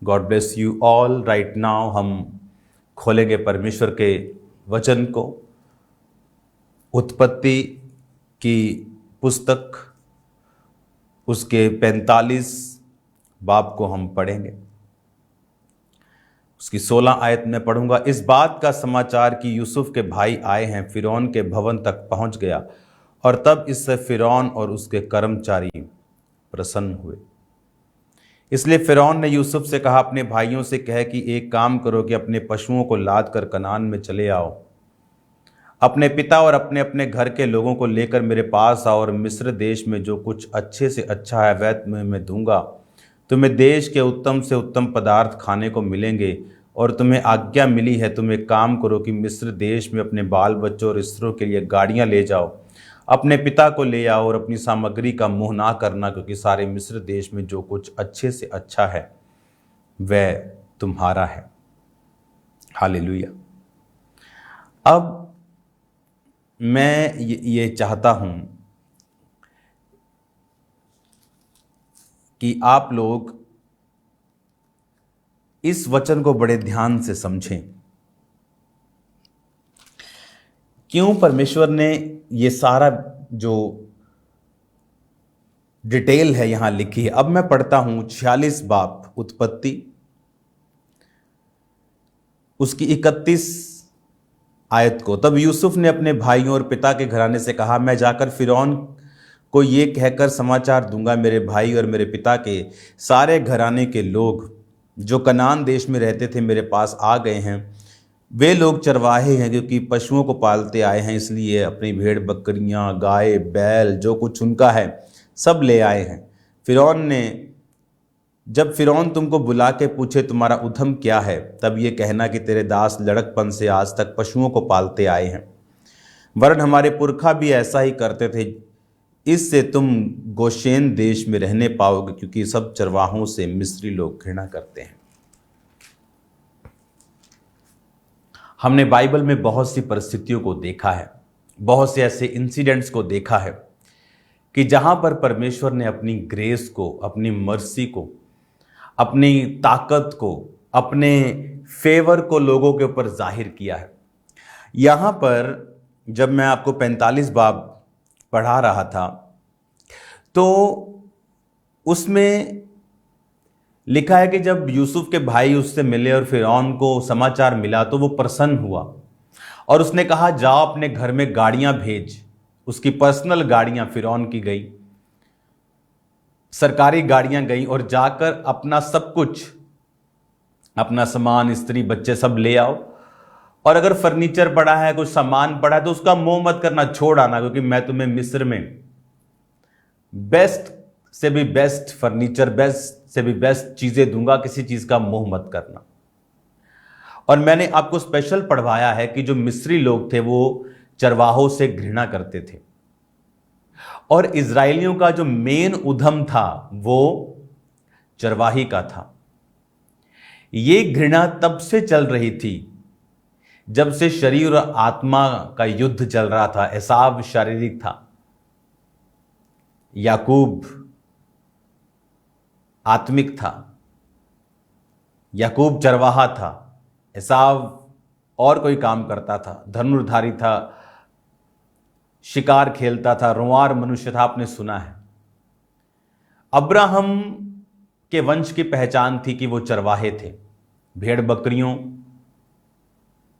God bless you all. Right now हम खोलेंगे परमेश्वर के वचन को। उत्पत्ति की पुस्तक उसके 45 बाब को हम पढ़ेंगे। उसकी 16 आयत में पढ़ूंगा। इस बात का समाचार कि यूसुफ के भाई आए हैं फिरौन के भवन तक पहुंच गया, और तब इससे फिरौन और उसके कर्मचारी प्रसन्न हुए। इसलिए फिरौन ने यूसुफ से कहा, अपने भाइयों से कह कि एक काम करो कि अपने पशुओं को लाद कर कनान में चले आओ, अपने पिता और अपने अपने घर के लोगों को लेकर मेरे पास आओ, और मिस्र देश में जो कुछ अच्छे से अच्छा है वह तुम्हें मैं दूंगा। तुम्हें देश के उत्तम से उत्तम पदार्थ खाने को मिलेंगे, और तुम्हें आज्ञा मिली है तुम एक काम करो कि मिस्र देश में अपने बाल बच्चों और स्त्रियों के लिए गाड़ियां ले जाओ, अपने पिता को ले आओ और अपनी सामग्री का मोह ना करना, क्योंकि सारे मिस्र देश में जो कुछ अच्छे से अच्छा है वह तुम्हारा है। हालेलुया। अब मैं ये चाहता हूं कि आप लोग इस वचन को बड़े ध्यान से समझें। क्यों परमेश्वर ने ये सारा जो डिटेल है यहां लिखी है। अब मैं पढ़ता हूं 46 बाब उत्पत्ति, उसकी 31 आयत को। तब यूसुफ ने अपने भाइयों और पिता के घराने से कहा, मैं जाकर फिरौन को ये कहकर समाचार दूंगा, मेरे भाई और मेरे पिता के सारे घराने के लोग जो कनान देश में रहते थे मेरे पास आ गए हैं। वे लोग चरवाहे हैं, क्योंकि पशुओं को पालते आए हैं, इसलिए अपनी भेड़ बकरियां गाय बैल जो कुछ उनका है सब ले आए हैं। जब फिरौन तुमको बुला के पूछे तुम्हारा उद्यम क्या है, तब ये कहना कि तेरे दास लड़कपन से आज तक पशुओं को पालते आए हैं, वरन हमारे पुरखा भी ऐसा ही करते थे। इससे तुम गोशेन देश में रहने पाओगे, क्योंकि सब चरवाहों से मिस्री लोग घृणा करते हैं। हमने बाइबल में बहुत सी परिस्थितियों को देखा है, बहुत से ऐसे इंसिडेंट्स को देखा है कि जहां पर परमेश्वर ने अपनी ग्रेस को, अपनी मर्सी को, अपनी ताकत को, अपने फेवर को लोगों के ऊपर जाहिर किया है। यहां पर जब मैं आपको 45 बाब पढ़ा रहा था तो उसमें लिखा है कि जब यूसुफ के भाई उससे मिले और फिरौन को समाचार मिला तो वो प्रसन्न हुआ, और उसने कहा जाओ अपने घर में गाड़ियां भेज। उसकी पर्सनल गाड़ियां फिरौन की गई, सरकारी गाड़ियां गई, और जाकर अपना सब कुछ, अपना सामान, स्त्री बच्चे सब ले आओ, और अगर फर्नीचर पड़ा है, कुछ सामान पड़ा है तो उसका मोह मत करना, छोड़ आना, क्योंकि मैं तुम्हें मिस्र में बेस्ट से भी बेस्ट फर्नीचर, बेस्ट से भी बेस्ट चीजें दूंगा, किसी चीज का मोह मत करना। और मैंने आपको स्पेशल पढ़वाया है कि जो मिस्री लोग थे वो चरवाहों से घृणा करते थे, और इजरायलियों का जो मेन उद्यम था वो चरवाही का था। ये घृणा तब से चल रही थी जब से शरीर और आत्मा का युद्ध चल रहा था। एसाव शारीरिक था, याकूब आत्मिक था। याकूब चरवाहा था, एसाव और कोई काम करता था, धनुर्धारी था, शिकार खेलता था, रुआर मनुष्य था, आपने सुना है। अब्राहम के वंश की पहचान थी कि वो चरवाहे थे, भेड़ बकरियों,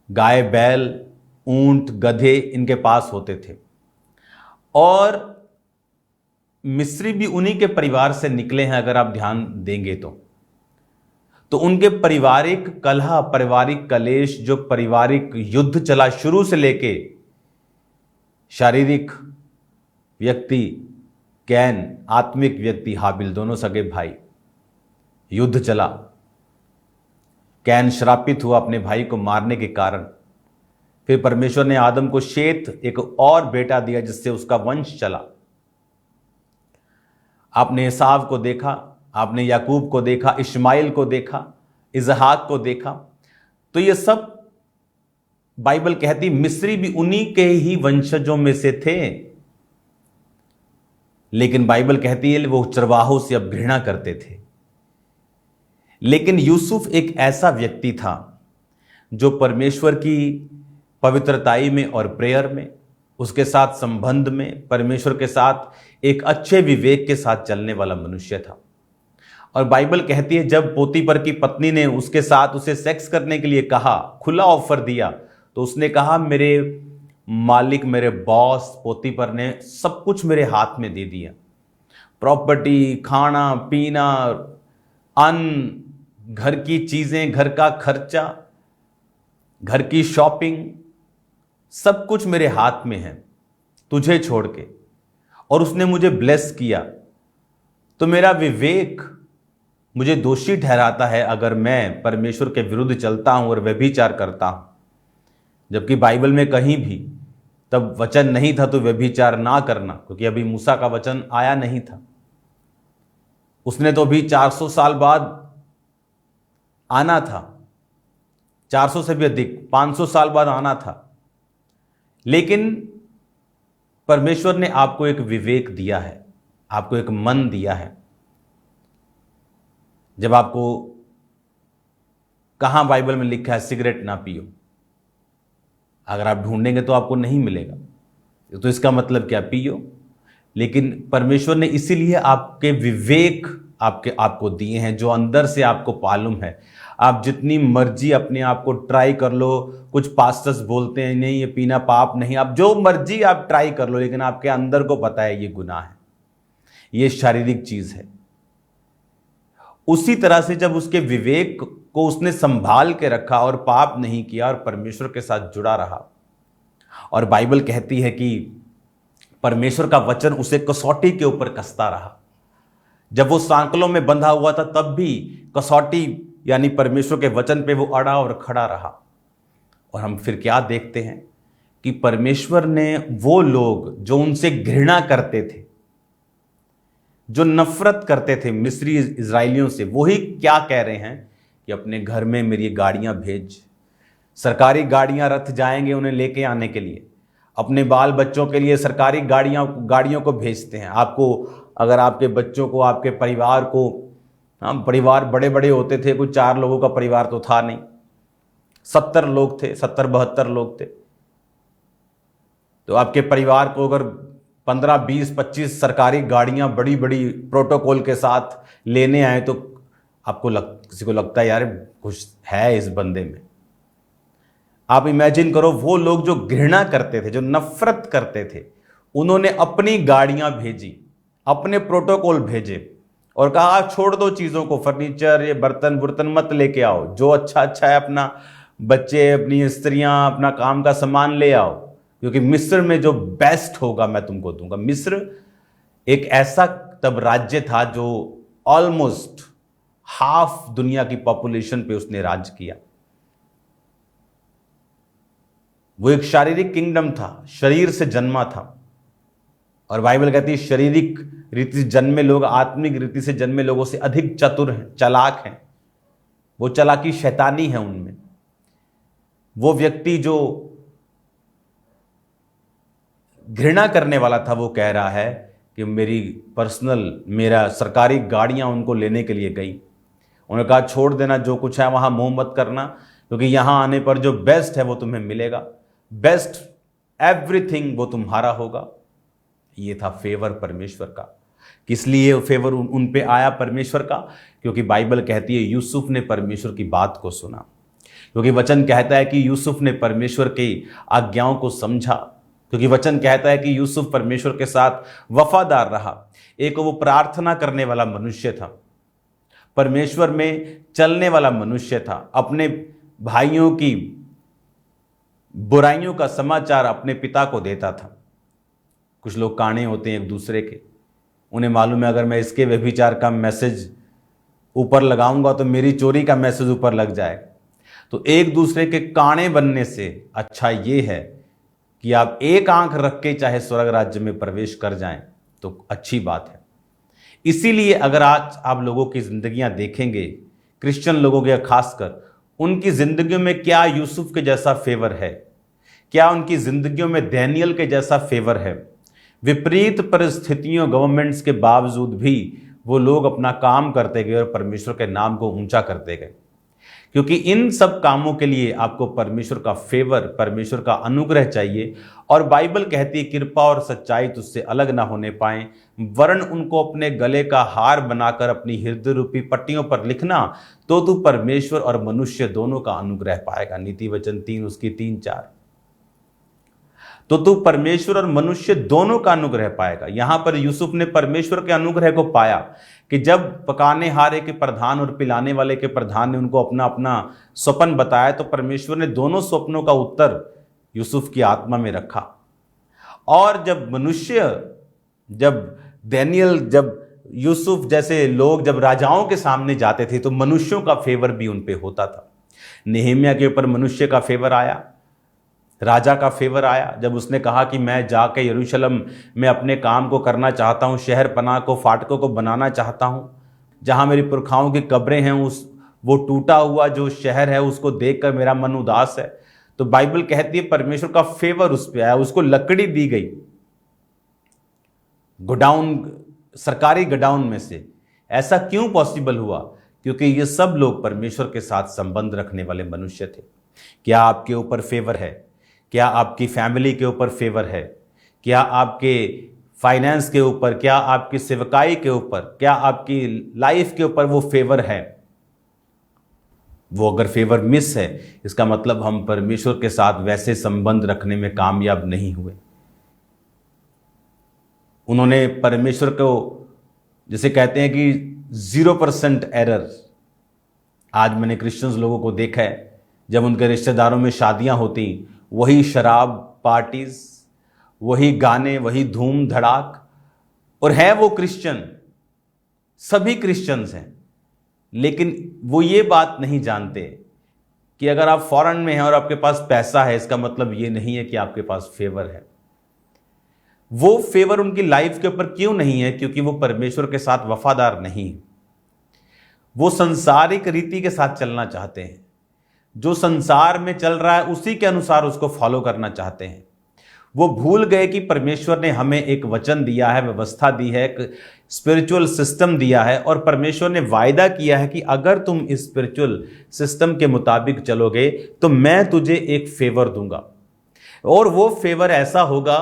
गाय बैल, ऊंट गधे इनके पास होते थे। और मिस्री भी उन्हीं के परिवार से निकले हैं, अगर आप ध्यान देंगे तो उनके पारिवारिक कलह, पारिवारिक कलेश, जो पारिवारिक युद्ध चला शुरू से लेके शारीरिक व्यक्ति कैन, आत्मिक व्यक्ति हाबिल, दोनों सगे भाई, युद्ध चला। कैन श्रापित हुआ अपने भाई को मारने के कारण। फिर परमेश्वर ने आदम को शेत, एक और बेटा दिया जिससे उसका वंश चला। आपने एसाव को देखा, आपने याकूब को देखा, इश्माइल को देखा, इसहाक को देखा। तो ये सब बाइबल कहती मिस्री भी उन्हीं के ही वंशजों में से थे, लेकिन बाइबल कहती है वो चरवाहों से अब घृणा करते थे। लेकिन यूसुफ एक ऐसा व्यक्ति था जो परमेश्वर की पवित्रताई में और प्रेयर में, उसके साथ संबंध में, परमेश्वर के साथ एक अच्छे विवेक के साथ चलने वाला मनुष्य था। और बाइबल कहती है जब पोतीपर की पत्नी ने उसके साथ उसे सेक्स करने के लिए कहा, खुला ऑफर दिया, तो उसने कहा मेरे मालिक, मेरे बॉस पोतीपर ने सब कुछ मेरे हाथ में दे दिया, प्रॉपर्टी, खाना पीना, अन्न, घर की चीजें, घर का खर्चा, घर की शॉपिंग, सब कुछ मेरे हाथ में है तुझे छोड़ के, और उसने मुझे ब्लेस किया। तो मेरा विवेक मुझे दोषी ठहराता है अगर मैं परमेश्वर के विरुद्ध चलता हूं और व्यभिचार करता हूं, जबकि बाइबल में कहीं भी तब वचन नहीं था तो व्यभिचार ना करना, क्योंकि अभी मूसा का वचन आया नहीं था। उसने तो अभी 400 साल बाद आना था, 400 से भी अधिक, 500 साल बाद आना था। लेकिन परमेश्वर ने आपको एक विवेक दिया है, आपको एक मन दिया है। जब आपको कहां बाइबल में लिखा है सिगरेट ना पियो, अगर आप ढूंढेंगे तो आपको नहीं मिलेगा, तो इसका मतलब क्या, पियो। लेकिन परमेश्वर ने इसीलिए आपके विवेक आपको दिए हैं, जो अंदर से आपको मालूम है। आप जितनी मर्जी अपने आप को ट्राई कर लो, कुछ पास्टर्स बोलते हैं नहीं ये पीना पाप नहीं, आप जो मर्जी आप ट्राई कर लो, लेकिन आपके अंदर को पता है ये गुनाह है, ये शारीरिक चीज है। उसी तरह से जब उसके विवेक को उसने संभाल के रखा और पाप नहीं किया और परमेश्वर के साथ जुड़ा रहा, और बाइबल कहती है कि परमेश्वर का वचन उसे कसौटी के ऊपर कसता रहा। जब वो सांकलों में बंधा हुआ था तब भी कसौटी यानी परमेश्वर के वचन पे वो अड़ा और खड़ा रहा। और हम फिर क्या देखते हैं कि परमेश्वर ने वो लोग जो उनसे घृणा करते थे, जो नफरत करते थे मिस्री इजराइलियों से, वही क्या कह रहे हैं कि अपने घर में मेरी गाड़ियां भेज, सरकारी गाड़ियां, रथ जाएंगे उन्हें लेके आने के लिए, अपने बाल बच्चों के लिए सरकारी गाड़ियों को भेजते हैं। आपको अगर आपके बच्चों को, आपके परिवार को, परिवार बड़े बड़े होते थे, कुछ 4 लोगों का परिवार तो था नहीं, 70 लोग थे, 70-72 लोग थे, तो आपके परिवार को अगर 15, 20, 25 सरकारी गाड़ियां बड़ी बड़ी प्रोटोकॉल के साथ लेने आए तो आपको किसी को लगता है यार कुछ है इस बंदे में। आप इमेजिन करो, वो लोग जो घृणा करते थे, जो नफरत करते थे, उन्होंने अपनी गाड़ियां भेजी, अपने प्रोटोकॉल भेजे और कहा आप छोड़ दो चीजों को, फर्नीचर, ये बर्तन बुर्तन मत लेके आओ, जो अच्छा है अपना बच्चे, अपनी स्त्रियां, अपना काम का सामान ले आओ, क्योंकि मिस्र में जो बेस्ट होगा मैं तुमको दूंगा। मिस्र एक ऐसा तब राज्य था जो ऑलमोस्ट हाफ दुनिया की पॉपुलेशन पे उसने राज किया। वो एक शारीरिक किंगडम था, शरीर से जन्मा था, और बाइबल कहती है शारीरिक रीति से जन्मे लोग आत्मिक रीति से जन्मे लोगों से अधिक चतुर हैं, चालाक हैं। वो चालाकी शैतानी है उनमें। वो व्यक्ति जो घृणा करने वाला था वो कह रहा है कि मेरा सरकारी गाड़ियां उनको लेने के लिए गई। उन्होंने कहा छोड़ देना, जो कुछ है वहां मोह मत करना, क्योंकि यहां आने पर जो बेस्ट है वो तुम्हें मिलेगा, बेस्ट एवरीथिंग वो तुम्हारा होगा। ये था फेवर परमेश्वर का। किस लिए फेवर उन पे आया परमेश्वर का? क्योंकि बाइबल कहती है यूसुफ ने परमेश्वर की बात को सुना, क्योंकि वचन कहता है कि यूसुफ ने परमेश्वर की आज्ञाओं को समझा, क्योंकि वचन कहता है कि यूसुफ परमेश्वर के साथ वफादार रहा। एक वो प्रार्थना करने वाला मनुष्य था, परमेश्वर में चलने वाला मनुष्य था, अपने भाइयों की बुराइयों का समाचार अपने पिता को देता था। कुछ लोग काने होते हैं एक दूसरे के, उन्हें मालूम है अगर मैं इसके व्यभिचार का मैसेज ऊपर लगाऊंगा तो मेरी चोरी का मैसेज ऊपर लग जाएगा। तो एक दूसरे के काने बनने से अच्छा ये है कि आप एक आंख रख के चाहे स्वर्ग राज्य में प्रवेश कर जाएं तो अच्छी बात है। इसीलिए अगर आज आप लोगों की जिंदगियां देखेंगे, क्रिश्चियन लोगों के खासकर, उनकी जिंदगियों में क्या यूसुफ के जैसा फेवर है? क्या उनकी जिंदगियों में दानियेल के जैसा फेवर है? विपरीत परिस्थितियों, गवर्नमेंट्स के बावजूद भी वो लोग अपना काम करते गए और परमेश्वर के नाम को ऊंचा करते गए, क्योंकि इन सब कामों के लिए आपको परमेश्वर का फेवर, परमेश्वर का अनुग्रह चाहिए। और बाइबल कहती है कृपा और सच्चाई तुझसे अलग ना होने पाए, वरन उनको अपने गले का हार बनाकर अपनी हृदय रूपी पट्टियों पर लिखना, तो तू परमेश्वर और मनुष्य दोनों का अनुग्रह पाएगा। नीति वचन 3 उसकी 3-4। तो तू परमेश्वर और मनुष्य दोनों का अनुग्रह पाएगा। यहां पर यूसुफ ने परमेश्वर के अनुग्रह को पाया कि जब पकाने हारे के प्रधान और पिलाने वाले के प्रधान ने उनको अपना अपना स्वप्न बताया, तो परमेश्वर ने दोनों स्वप्नों का उत्तर यूसुफ की आत्मा में रखा। और जब मनुष्य, जब डैनियल, जब यूसुफ जैसे लोग जब राजाओं के सामने जाते थे, तो मनुष्यों का फेवर भी उन पे होता था। नेहेमिया के ऊपर मनुष्य का फेवर आया, राजा का फेवर आया, जब उसने कहा कि मैं जाके यरूशलेम में अपने काम को करना चाहता हूँ, शहर पनाह को, फाटकों को बनाना चाहता हूँ, जहाँ मेरी पुरखाओं की कब्रें हैं, वो टूटा हुआ जो शहर है उसको देखकर मेरा मन उदास है। तो बाइबल कहती है परमेश्वर का फेवर उस पर आया, उसको लकड़ी दी गई गोडाउन, सरकारी गोडाउन में से। ऐसा क्यों पॉसिबल हुआ? क्योंकि ये सब लोग परमेश्वर के साथ संबंध रखने वाले मनुष्य थे। क्या आपके ऊपर फेवर है? क्या आपकी फैमिली के ऊपर फेवर है? क्या आपके फाइनेंस के ऊपर, क्या आपकी सेवकाई के ऊपर, क्या आपकी लाइफ के ऊपर वो फेवर है? वो अगर फेवर मिस है, इसका मतलब हम परमेश्वर के साथ वैसे संबंध रखने में कामयाब नहीं हुए। उन्होंने परमेश्वर को, जैसे कहते हैं कि 0% एरर। आज मैंने क्रिश्चियंस लोगों को देखा है, जब उनके रिश्तेदारों में शादियां होती, वही शराब पार्टीज, वही गाने, वही धूम धड़ाक, और है वो क्रिश्चियन, सभी क्रिश्चियंस हैं, लेकिन वो ये बात नहीं जानते कि अगर आप फॉरेन में हैं और आपके पास पैसा है, इसका मतलब ये नहीं है कि आपके पास फेवर है। वो फेवर उनकी लाइफ के ऊपर क्यों नहीं है? क्योंकि वो परमेश्वर के साथ वफादार नहीं, वो संसारिक रीति के साथ चलना चाहते हैं। जो संसार में चल रहा है उसी के अनुसार उसको फॉलो करना चाहते हैं। वो भूल गए कि परमेश्वर ने हमें एक वचन दिया है, व्यवस्था दी है, एक स्पिरिचुअल सिस्टम दिया है, और परमेश्वर ने वायदा किया है कि अगर तुम इस स्पिरिचुअल सिस्टम के मुताबिक चलोगे तो मैं तुझे एक फेवर दूंगा। और वो फेवर ऐसा होगा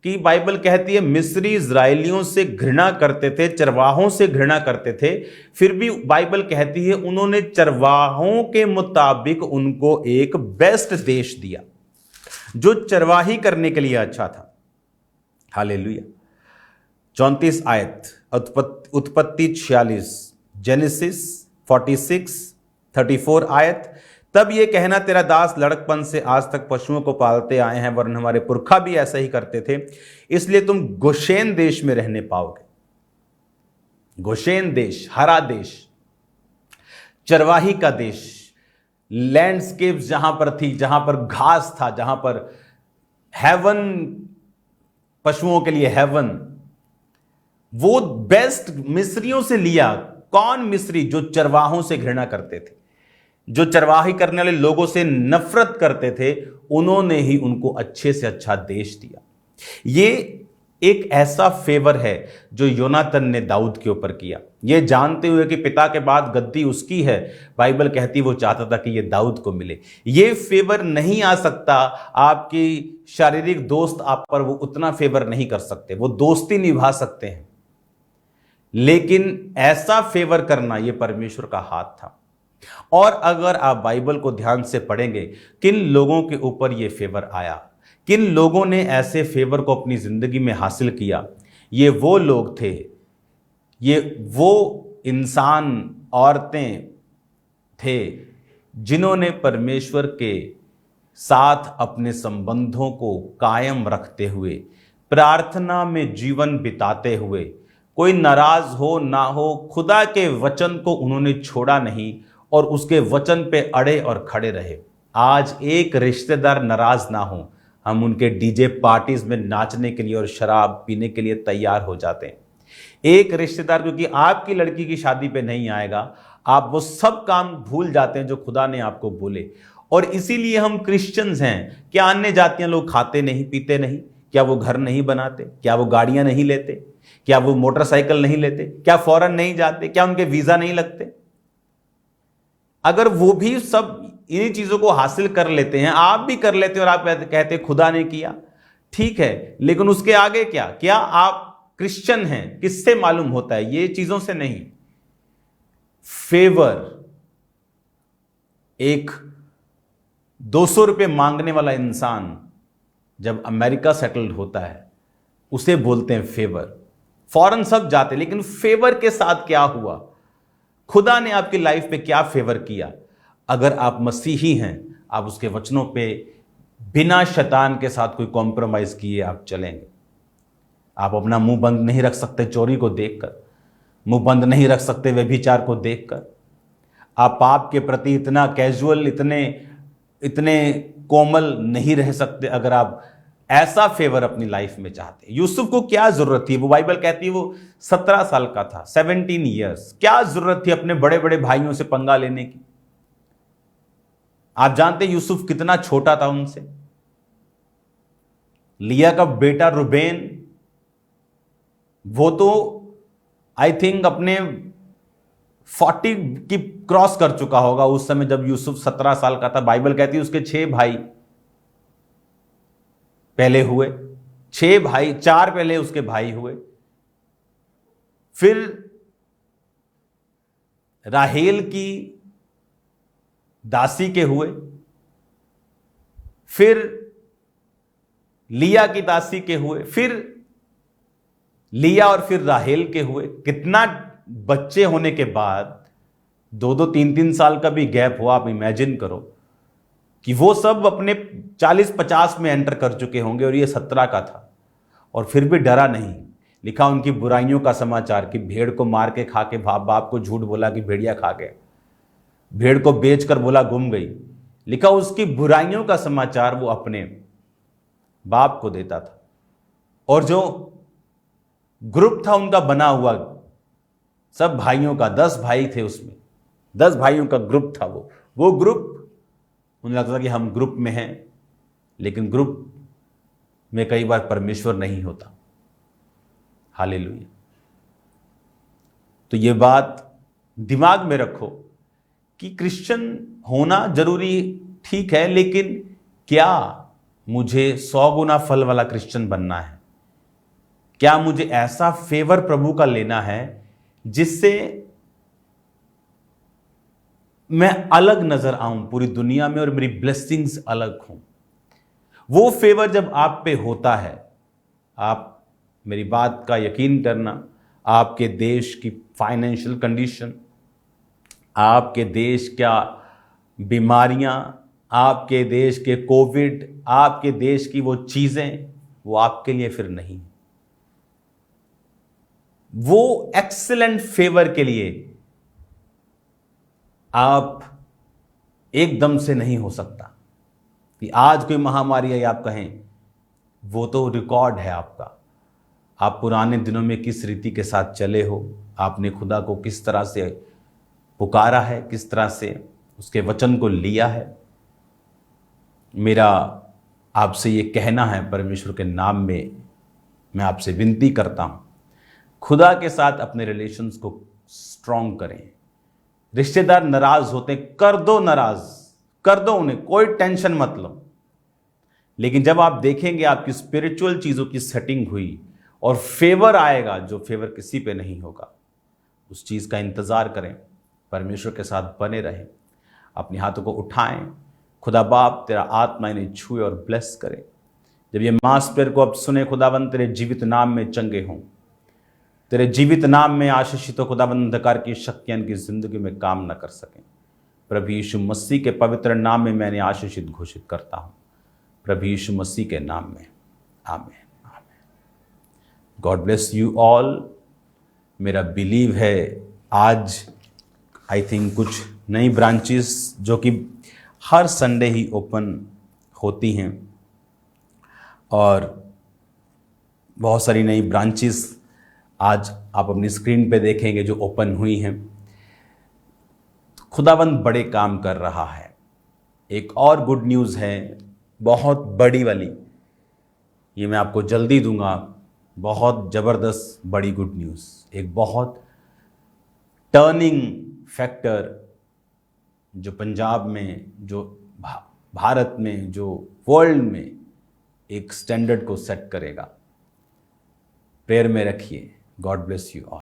कि बाइबल कहती है मिस्री इजराइलियों से घृणा करते थे, चरवाहों से घृणा करते थे, फिर भी बाइबल कहती है उन्होंने चरवाहों के मुताबिक उनको एक बेस्ट देश दिया जो चरवाही करने के लिए अच्छा था। हालेलुया। 34 आयत, उत्पत्ति 46, जेनेसिस 46, 34 आयत। तब ये कहना तेरा दास लड़कपन से आज तक पशुओं को पालते आए हैं, वरन हमारे पुरखा भी ऐसा ही करते थे, इसलिए तुम गोशेन देश में रहने पाओगे। गोशेन देश, हरा देश, चरवाही का देश, लैंडस्केप्स जहां पर थी, जहां पर घास था, जहां पर हेवन, पशुओं के लिए हेवन, वो बेस्ट मिस्रियों से लिया। कौन मिस्री? जो चरवाहों से घृणा करते थे, जो चरवाही करने वाले लोगों से नफरत करते थे, उन्होंने ही उनको अच्छे से अच्छा देश दिया। ये एक ऐसा फेवर है जो योनातन ने दाऊद के ऊपर किया, ये जानते हुए कि पिता के बाद गद्दी उसकी है। बाइबल कहती वो चाहता था कि ये दाऊद को मिले। ये फेवर नहीं आ सकता, आपकी शारीरिक दोस्त आप पर वो उतना फेवर नहीं कर सकते, वो दोस्ती निभा सकते हैं, लेकिन ऐसा फेवर करना ये परमेश्वर का हाथ था। और अगर आप बाइबल को ध्यान से पढ़ेंगे, किन लोगों के ऊपर यह फेवर आया, किन लोगों ने ऐसे फेवर को अपनी जिंदगी में हासिल किया, ये वो लोग थे, ये वो इंसान, औरतें थे जिन्होंने परमेश्वर के साथ अपने संबंधों को कायम रखते हुए, प्रार्थना में जीवन बिताते हुए, कोई नाराज हो ना हो, खुदा के वचन को उन्होंने छोड़ा नहीं और उसके वचन पे अड़े और खड़े रहे। आज एक रिश्तेदार नाराज ना हो, हम उनके डीजे पार्टीज में नाचने के लिए और शराब पीने के लिए तैयार हो जाते हैं। एक रिश्तेदार क्योंकि आपकी लड़की की शादी पे नहीं आएगा, आप वो सब काम भूल जाते हैं जो खुदा ने आपको बोले। और इसीलिए हम क्रिश्चियंस हैं। क्या अन्य जातियां लोग खाते नहीं पीते नहीं? क्या वो घर नहीं बनाते? क्या वो गाड़ियां नहीं लेते? क्या वो मोटरसाइकिल नहीं लेते? क्या फॉरेन नहीं जाते? क्या उनके वीजा नहीं लगते? अगर वो भी सब इन्हीं चीजों को हासिल कर लेते हैं, आप भी कर लेते हैं, और आप कहते खुदा ने किया, ठीक है, लेकिन उसके आगे क्या? क्या आप क्रिश्चियन हैं? किससे मालूम होता है? ये चीजों से नहीं। फेवर, एक 200 रुपये मांगने वाला इंसान जब अमेरिका सेटल्ड होता है, उसे बोलते हैं फेवर। फॉरेन सब जाते, लेकिन फेवर के साथ क्या हुआ? खुदा ने आपकी लाइफ पे क्या फेवर किया? अगर आप मसीही हैं, आप उसके वचनों पे बिना शैतान के साथ कोई कॉम्प्रोमाइज किए आप चलेंगे। आप अपना मुंह बंद नहीं रख सकते चोरी को देखकर, मुंह बंद नहीं रख सकते व्यभिचार को देखकर। आप पाप के प्रति इतना कैजुअल, इतने कोमल नहीं रह सकते अगर आप ऐसा फेवर अपनी लाइफ में चाहते हैं। यूसुफ को क्या जरूरत थी? वो बाइबल कहती है वो 17 साल का था, 17 ईयर्स। क्या जरूरत थी अपने बड़े बड़े भाइयों से पंगा लेने की? आप जानते हैं यूसुफ कितना छोटा था उनसे। लिया का बेटा रुबेन, वो तो आई थिंक अपने 40 की क्रॉस कर चुका होगा उस समय जब यूसुफ 17 साल का था। बाइबल कहती है उसके 6 भाई पहले हुए, 6 भाई, 4 पहले उसके भाई हुए, फिर राहेल की दासी के हुए, फिर लिया की दासी के हुए, फिर लिया और फिर राहेल के हुए। कितना बच्चे होने के बाद 2-2, 3-3 साल का भी गैप हुआ। आप इमेजिन करो कि वो सब अपने 40-50 में एंटर कर चुके होंगे और ये 17 का था, और फिर भी डरा नहीं। लिखा उनकी बुराइयों का समाचार कि भेड़ को मार के खा के बाप को झूठ बोला कि भेड़िया खा गए, भेड़ को बेचकर बोला गुम गई। लिखा उसकी बुराइयों का समाचार वो अपने बाप को देता था। और जो ग्रुप था उनका बना हुआ, सब भाइयों का, 10 भाई थे उसमें, 10 भाइयों का ग्रुप था वो ग्रुप, उन्हें लगता था कि हम ग्रुप में हैं, लेकिन ग्रुप में कई बार परमेश्वर नहीं होता। हालेलुया। तो ये बात दिमाग में रखो कि क्रिश्चियन होना जरूरी ठीक है, लेकिन क्या मुझे 100 गुना फल वाला क्रिश्चियन बनना है? क्या मुझे ऐसा फेवर प्रभु का लेना है जिससे मैं अलग नजर आऊं पूरी दुनिया में और मेरी ब्लेसिंग्स अलग हों? वो फेवर जब आप पे होता है, आप मेरी बात का यकीन करना, आपके देश की फाइनेंशियल कंडीशन, आपके देश क्या बीमारियां, आपके देश के कोविड, आपके देश की वो चीजें, वो आपके लिए फिर नहीं। वो एक्सीलेंट फेवर के लिए आप एकदम से नहीं हो सकता कि आज कोई महामारी है आप कहें, वो तो रिकॉर्ड है आपका। आप पुराने दिनों में किस रीति के साथ चले हो, आपने खुदा को किस तरह से पुकारा है, किस तरह से उसके वचन को लिया है। मेरा आपसे ये कहना है, परमेश्वर के नाम में मैं आपसे विनती करता हूं, खुदा के साथ अपने रिलेशंस को स्ट्रॉन्ग करें। रिश्तेदार नाराज होते, कर दो नाराज, कर दो उन्हें, कोई टेंशन मत लो। लेकिन जब आप देखेंगे आपकी स्पिरिचुअल चीजों की सेटिंग हुई और फेवर आएगा, जो फेवर किसी पे नहीं होगा, उस चीज का इंतजार करें, परमेश्वर के साथ बने रहें, अपने हाथों को उठाएं। खुदा बाप तेरा आत्मा इन्हें छुए और ब्लेस करे। जब ये मास प्रेयर को अब सुने, खुदावंद तेरे जीवित नाम में चंगे हों, तेरे जीवित नाम में आशीषित हो खुदावंद, अंधकार की शक्तियां इनकी जिंदगी में काम न कर सकें। प्रभु यीशु मसीह के पवित्र नाम में मैंने आशीषित घोषित करता हूं, प्रभु यीशु मसीह के नाम में, आमीन, आमीन। God bless you all. मेरा बिलीव है आज आई थिंक कुछ नई ब्रांचेस जो कि हर संडे ही ओपन होती हैं, और बहुत सारी नई ब्रांचेस आज आप अपनी स्क्रीन पे देखेंगे जो ओपन हुई हैं। खुदावंद बड़े काम कर रहा है। एक और गुड न्यूज़ है, बहुत बड़ी वाली, ये मैं आपको जल्दी दूंगा। बहुत ज़बरदस्त बड़ी गुड न्यूज़, एक बहुत टर्निंग फैक्टर जो पंजाब में, जो भारत में, जो वर्ल्ड में एक स्टैंडर्ड को सेट करेगा। प्रेयर में रखिए। God bless you all.